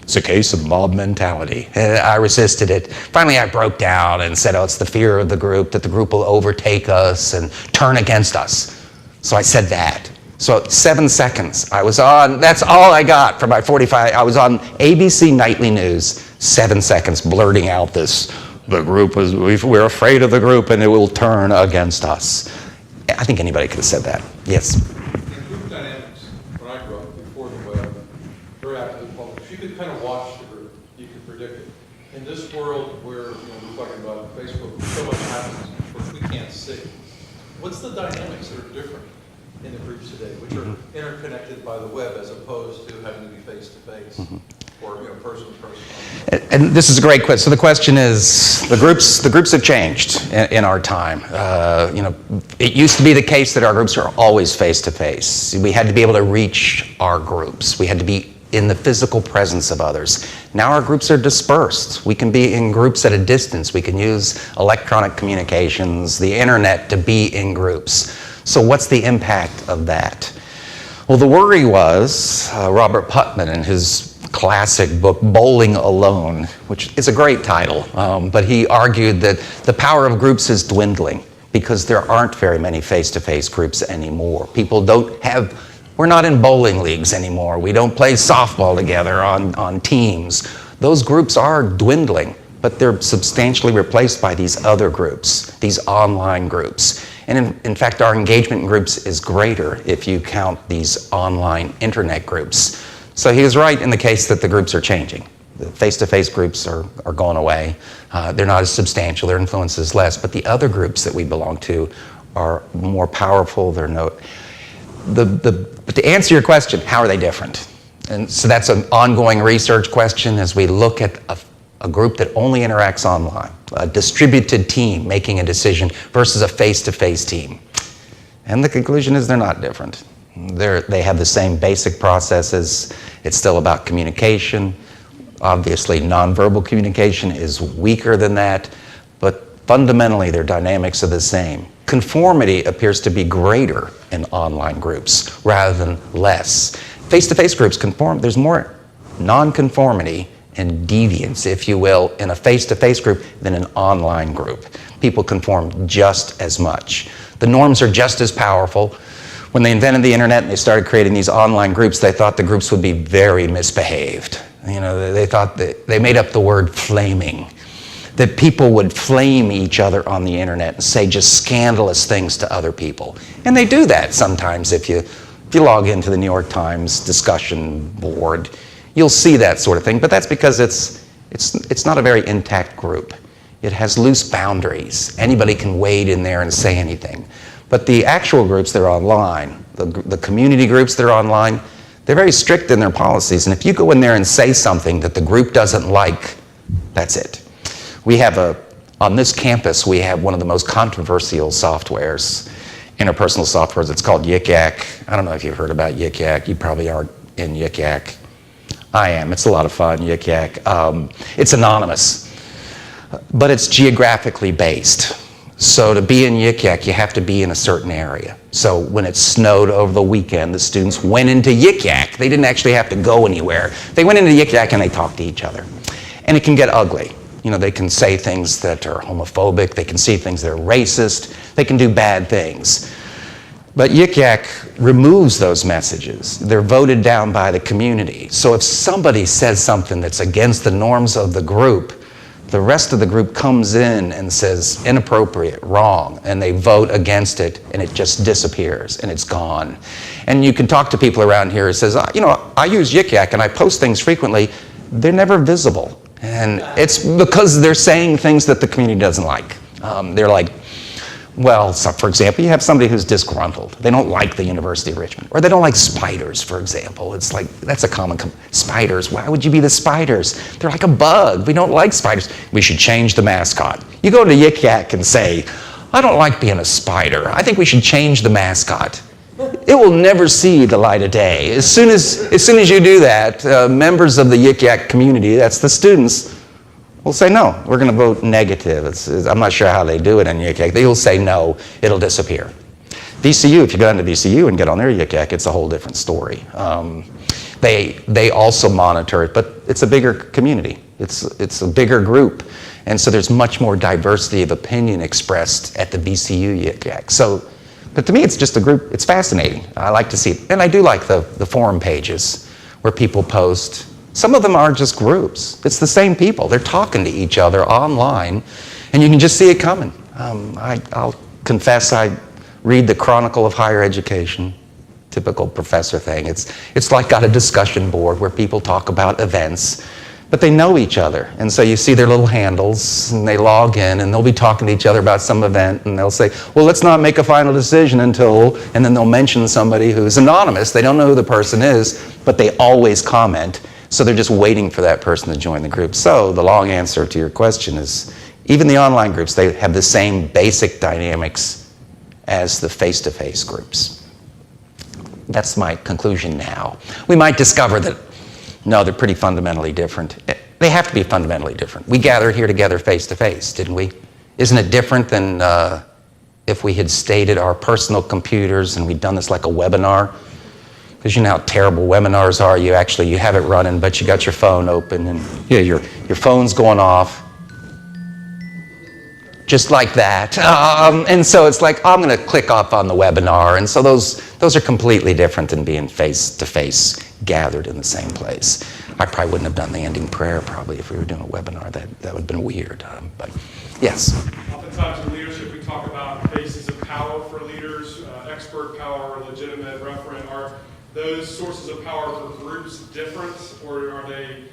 Speaker 2: it's a case of mob mentality. And I resisted it. Finally, I broke down and said, oh, it's the fear of the group, that the group will overtake us and turn against us. So I said that. So 7 seconds, I was on, that's all I got for my 45. I was on ABC Nightly News, 7 seconds, blurting out this, we're afraid of the group and it will turn against us. I think anybody could have said that. Yes?
Speaker 6: In group dynamics, when I grew up, before the web, very actively published, you could kind of watch the group, you could predict it. In this world where we're talking about Facebook, so much happens which we can't see. What's the dynamics that are different in the groups today, which are interconnected by the web as opposed to having to be face-to-face or person-to-person?
Speaker 2: And this is a great question. So the question is, the groups have changed in our time. It used to be the case that our groups are always face-to-face. We had to be able to reach our groups. We had to be in the physical presence of others. Now our groups are dispersed. We can be in groups at a distance. We can use electronic communications, the internet to be in groups. So what's the impact of that? Well, the worry was Robert Putnam in his classic book, Bowling Alone, which is a great title, but he argued that the power of groups is dwindling because there aren't very many face-to-face groups anymore. We're not in bowling leagues anymore. We don't play softball together on teams. Those groups are dwindling, but they're substantially replaced by these other groups, these online groups. And in fact, our engagement in groups is greater if you count these online internet groups. So he was right in the case that the groups are changing. The face-to-face groups are going away. They're not as substantial, their influence is less, but the other groups that we belong to are more powerful. But to answer your question, how are they different? And so that's an ongoing research question as we look at a group that only interacts online, a distributed team making a decision versus a face-to-face team. And the conclusion is they're not different. They have the same basic processes. It's still about communication. Obviously, nonverbal communication is weaker than that, but fundamentally their dynamics are the same. Conformity appears to be greater in online groups rather than less. Face-to-face groups conform. There's more non-conformity and deviance, if you will, in a face-to-face group than an online group. People conform just as much. The norms are just as powerful. When they invented the internet and they started creating these online groups, they thought the groups would be very misbehaved. They thought that they made up the word flaming, that people would flame each other on the internet and say just scandalous things to other people. And they do that sometimes. If you log into the New York Times discussion board, you'll see that sort of thing, but that's because it's not a very intact group. It has loose boundaries. Anybody can wade in there and say anything. But the actual groups that are online, the community groups that are online, they're very strict in their policies. And if you go in there and say something that the group doesn't like, that's it. On this campus, we have one of the most controversial softwares. interpersonal softwares. It's called Yik Yak. I don't know if you've heard about Yik Yak. You probably aren't in Yik Yak. I am. It's a lot of fun, Yik Yak. It's anonymous, but it's geographically based. So to be in Yik Yak, you have to be in a certain area. So when it snowed over the weekend, the students went into Yik Yak. They didn't actually have to go anywhere. They went into Yik Yak and they talked to each other. And it can get ugly. You know, they can say things that are homophobic. They can see things that are racist. They can do bad things. But Yik Yak removes those messages. They're voted down by the community. So if somebody says something that's against the norms of the group, the rest of the group comes in and says inappropriate, wrong, and they vote against it, and it just disappears, and it's gone. And you can talk to people around here who says, you know, I use Yik Yak and I post things frequently. They're never visible. And it's because they're saying things that the community doesn't like. They're like, well, so for example, you have somebody who's disgruntled. They don't like the University of Richmond. Or they don't like spiders, for example. It's like, that's a common, spiders, why would you be the spiders? They're like a bug. We don't like spiders. We should change the mascot. You go to Yik Yak and say, I don't like being a spider. I think we should change the mascot. It will never see the light of day. As soon as you do that, members of the Yik Yak community, that's the students, will say no. We're going to vote negative. I'm not sure how they do it in Yik Yak. They will say no. It'll disappear. VCU, if you go into VCU and get on their Yik Yak, it's a whole different story. They also monitor it, but it's a bigger community. It's a bigger group. And so there's much more diversity of opinion expressed at the VCU Yik Yak. But to me, it's just a group. It's fascinating. I like to see it. And I do like the forum pages where people post. Some of them are just groups. It's the same people. They're talking to each other online, and you can just see it coming. I'll confess I read the Chronicle of Higher Education, typical professor thing. It's like got a discussion board where people talk about events, but they know each other. And so you see their little handles, and they log in, and they'll be talking to each other about some event, and they'll say, well, let's not make a final decision until, and then they'll mention somebody who's anonymous. They don't know who the person is, but they always comment. So they're just waiting for that person to join the group. So the long answer to your question is, even the online groups, they have the same basic dynamics as the face-to-face groups. That's my conclusion now. We might discover that, no, they're pretty fundamentally different. They have to be fundamentally different. We gathered here together face-to-face, didn't we? Isn't it different than if we had stayed at our personal computers and we'd done this like a webinar? Because you know how terrible webinars are. You have it running, but you got your phone open, and your phone's going off. Just like that. And so it's like, I'm going to click off on the webinar. And so those are completely different than being face-to-face, gathered in the same place. I probably wouldn't have done the ending prayer probably if we were doing a webinar. That would have been weird. But yes.
Speaker 7: Oftentimes in leadership we talk about bases of power for leaders, expert power, legitimate, referent. Are those sources of power for groups different, or are they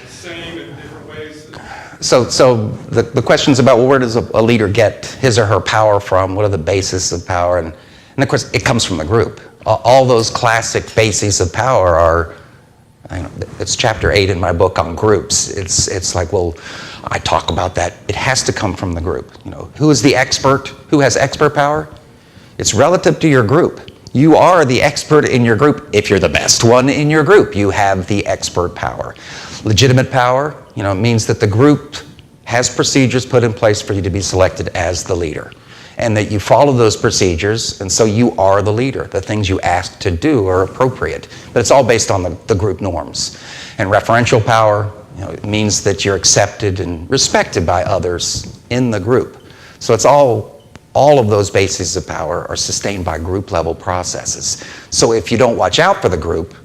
Speaker 7: the same in different ways?
Speaker 2: So the question's about, well, where does a leader get his or her power from? What are the bases of power? And of course, it comes from the group. All those classic bases of power are, it's chapter 8 in my book on groups. It's like, well, I talk about that. It has to come from the group. Who is the expert? Who has expert power? It's relative to your group. You are the expert in your group. If you're the best one in your group, you have the expert power. Legitimate power, means that the group has procedures put in place for you to be selected as the leader, and that you follow those procedures, and so you are the leader. The things you ask to do are appropriate, but it's all based on the group norms. And referential power, it means that you're accepted and respected by others in the group. So it's all of those bases of power are sustained by group level processes. So if you don't watch out for the group,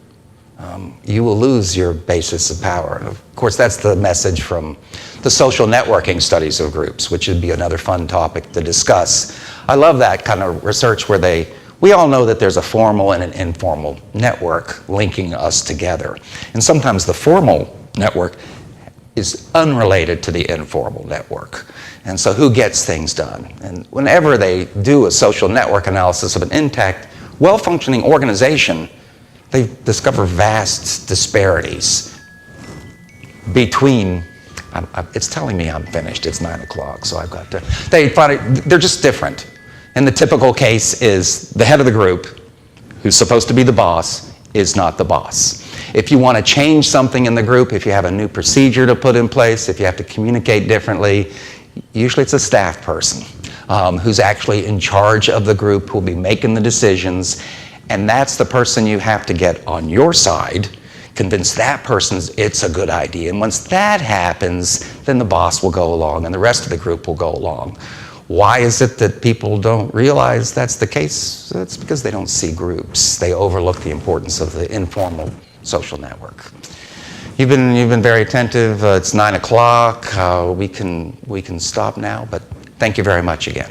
Speaker 2: you will lose your basis of power. And of course, that's the message from the social networking studies of groups, which would be another fun topic to discuss. I love that kind of research where we all know that there's a formal and an informal network linking us together. And sometimes the formal network is unrelated to the informal network. And so who gets things done? And whenever they do a social network analysis of an intact, well-functioning organization, they discover vast disparities between, it's telling me I'm finished, it's 9 o'clock, so I've got to, they find they're just different. And the typical case is the head of the group, who's supposed to be the boss, is not the boss. If you want to change something in the group, if you have a new procedure to put in place, if you have to communicate differently, usually it's a staff person who's actually in charge of the group, who'll be making the decisions, and that's the person you have to get on your side, convince that person it's a good idea. And once that happens, then the boss will go along and the rest of the group will go along. Why is it that people don't realize that's the case? It's because they don't see groups. They overlook the importance of the informal social network. You've been very attentive. It's 9 o'clock. We can stop now, but thank you very much again.